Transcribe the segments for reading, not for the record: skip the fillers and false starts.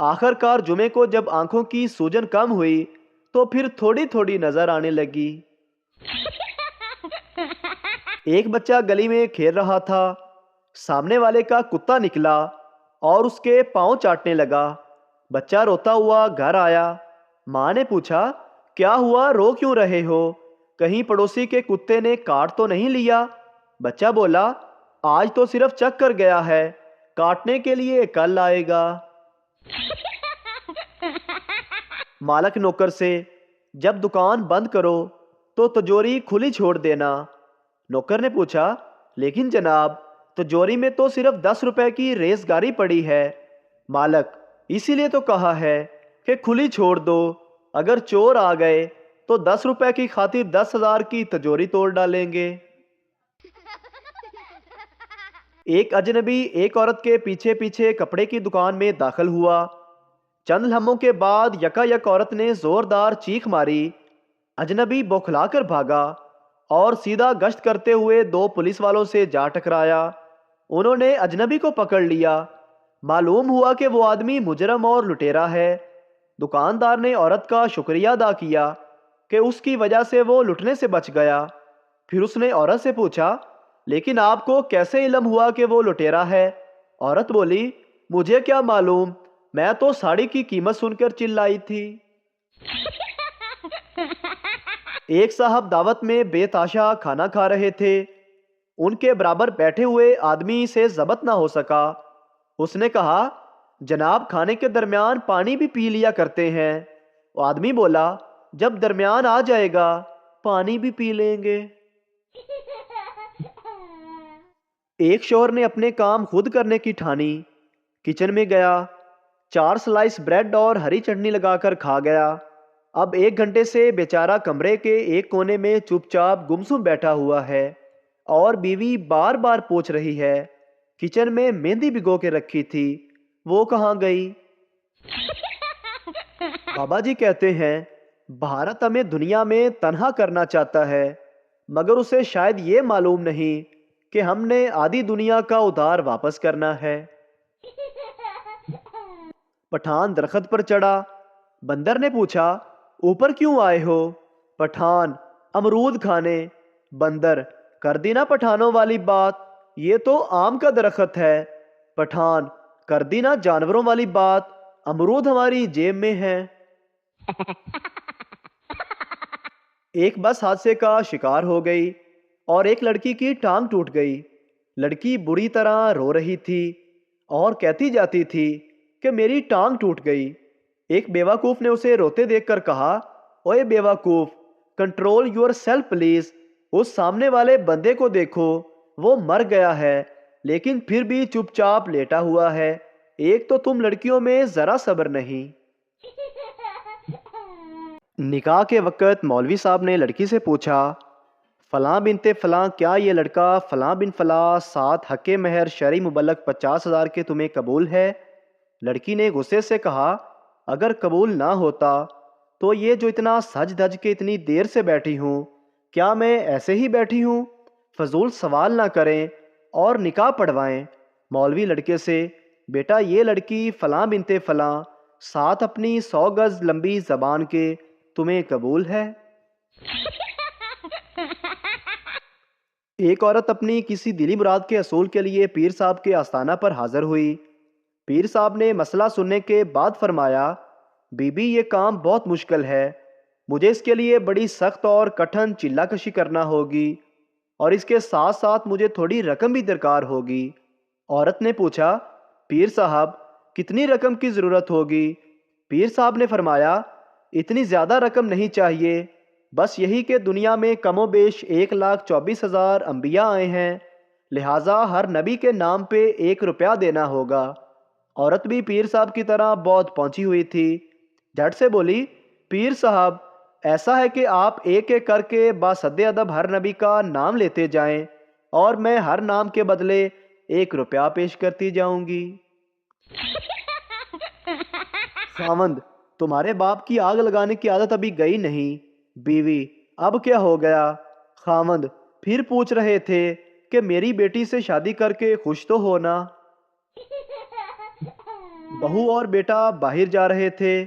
آخر کار جمعے کو جب آنکھوں کی سوجن کم ہوئی تو پھر تھوڑی تھوڑی نظر آنے لگی۔ ایک بچہ گلی میں کھیل رہا تھا، سامنے والے کا کتا نکلا اور اس کے پاؤں چاٹنے لگا۔ بچہ روتا ہوا گھر آیا، ماں نے پوچھا کیا ہوا، رو کیوں رہے ہو؟ کہیں پڑوسی کے کتے نے کاٹ تو نہیں لیا؟ بچہ بولا آج تو صرف چک کر گیا ہے، کاٹنے کے لیے کل آئے گا۔ مالک نوکر سے جب دکان بند کرو تو تجوری کھلی چھوڑ دینا۔ نوکر نے پوچھا لیکن جناب تجوری میں تو صرف 10 روپے کی ریز گاری پڑی ہے۔ مالک اسی لیے تو کہا ہے کہ کھلی چھوڑ دو، اگر چور آ گئے تو 10 روپے کی خاطر 10,000 کی تجوری توڑ ڈالیں گے۔ ایک اجنبی ایک عورت کے پیچھے پیچھے کپڑے کی دکان میں داخل ہوا۔ چند لمحوں کے بعد یکا یک عورت نے زوردار چیخ ماری۔ اجنبی بوکھلا کر بھاگا اور سیدھا گشت کرتے ہوئے 2 پولیس والوں سے جا ٹکرایا۔ انہوں نے اجنبی کو پکڑ لیا۔ معلوم ہوا کہ وہ آدمی مجرم اور لٹیرا ہے۔ دکاندار نے عورت کا شکریہ ادا کیا کہ اس کی وجہ سے وہ لٹنے سے بچ گیا۔ پھر اس نے عورت سے پوچھا لیکن آپ کو کیسے علم ہوا کہ وہ لٹیرا ہے؟ عورت بولی مجھے کیا معلوم، میں تو ساڑی کی قیمت سن کر چلائی تھی۔ ایک صاحب دعوت میں بے تاشا کھانا کھا رہے تھے، ان کے برابر بیٹھے ہوئے آدمی سے ضبط نہ ہو سکا۔ اس نے کہا جناب کھانے کے درمیان پانی بھی پی لیا کرتے ہیں۔ وہ آدمی بولا جب درمیان آ جائے گا پانی بھی پی لیں گے۔ ایک شوہر نے اپنے کام خود کرنے کی ٹھانی، کچن میں گیا، 4 سلائس بریڈ اور ہری چٹنی لگا کر کھا گیا۔ اب 1 گھنٹے سے بیچارہ کمرے کے ایک کونے میں چپ چاپ گمسم بیٹھا ہوا ہے اور بیوی بار بار پوچھ رہی ہے کچن میں مہندی بھگو کے رکھی تھی، وہ کہاں گئی؟ بابا جی کہتے ہیں بھارت ہمیں دنیا میں تنہا کرنا چاہتا ہے، مگر اسے شاید یہ معلوم نہیں کہ ہم نے آدھی دنیا کا ادھار واپس کرنا ہے۔ پٹھان درخت پر چڑھا، بندر نے پوچھا اوپر کیوں آئے ہو؟ پٹھان امرود کھانے۔ بندر کر دی نا پٹھانوں والی بات، یہ تو آم کا درخت ہے۔ پٹھان کر دی نا جانوروں والی بات، امرود ہماری جیب میں ہے۔ ایک بس حادثے کا شکار ہو گئی اور ایک لڑکی کی ٹانگ ٹوٹ گئی۔ لڑکی بری طرح رو رہی تھی اور کہتی جاتی تھی کہ میری ٹانگ ٹوٹ گئی۔ ایک بیوقوف نے اسے روتے دیکھ کر کہا اوئے بیوقوف، کنٹرول یور سیلف پلیز، اس سامنے والے بندے کو دیکھو، وہ مر گیا ہے لیکن پھر بھی چپ چاپ لیٹا ہوا ہے، ایک تو تم لڑکیوں میں ذرا صبر نہیں۔ نکاح کے وقت مولوی صاحب نے لڑکی سے پوچھا فلاں بنت فلاں کیا یہ لڑکا فلاں بن فلاں ساتھ حق مہر شرعی مبلغ 50,000 کے تمہیں قبول ہے؟ لڑکی نے غصے سے کہا اگر قبول نہ ہوتا تو یہ جو اتنا سج دھج کے اتنی دیر سے بیٹھی ہوں، کیا میں ایسے ہی بیٹھی ہوں؟ فضول سوال نہ کریں اور نکاح پڑھوائیں۔ مولوی لڑکے سے بیٹا یہ لڑکی فلاں بنت فلاں ساتھ اپنی 100 گز لمبی زبان کے تمہیں قبول ہے؟ ایک عورت اپنی کسی دلی مراد کے حصول کے لیے پیر صاحب کے آستانہ پر حاضر ہوئی۔ پیر صاحب نے مسئلہ سننے کے بعد فرمایا بی بی یہ کام بہت مشکل ہے، مجھے اس کے لیے بڑی سخت اور کٹھن چلہ کشی کرنا ہوگی اور اس کے ساتھ ساتھ مجھے تھوڑی رقم بھی درکار ہوگی۔ عورت نے پوچھا پیر صاحب کتنی رقم کی ضرورت ہوگی؟ پیر صاحب نے فرمایا اتنی زیادہ رقم نہیں چاہیے، بس یہی کہ دنیا میں کم و بیش 1,24,000 انبیاء آئے ہیں، لہٰذا ہر نبی کے نام پہ 1 روپیہ دینا ہوگا۔ عورت بھی پیر صاحب کی طرح بہت پہنچی ہوئی تھی، جھٹ سے بولی پیر صاحب ایسا ہے کہ آپ ایک ایک کر کے باسد ادب ہر نبی کا نام لیتے جائیں اور میں ہر نام کے بدلے 1 روپیہ پیش کرتی جاؤں گی۔ خاوند تمہارے باپ کی آگ لگانے کی عادت ابھی گئی نہیں۔ بیوی اب کیا ہو گیا؟ خاوند پھر پوچھ رہے تھے کہ میری بیٹی سے شادی کر کے خوش تو ہونا۔ بہو اور بیٹا باہر جا رہے تھے۔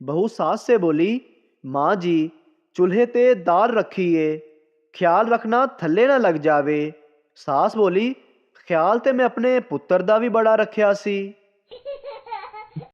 بہو ساس سے بولی، ماں جی چولہے تے دال رکھیے، خیال رکھنا تھلے نہ لگ جاوے۔ ساس بولی، خیال تے میں اپنے پتر دا بھی بڑا رکھیا سی۔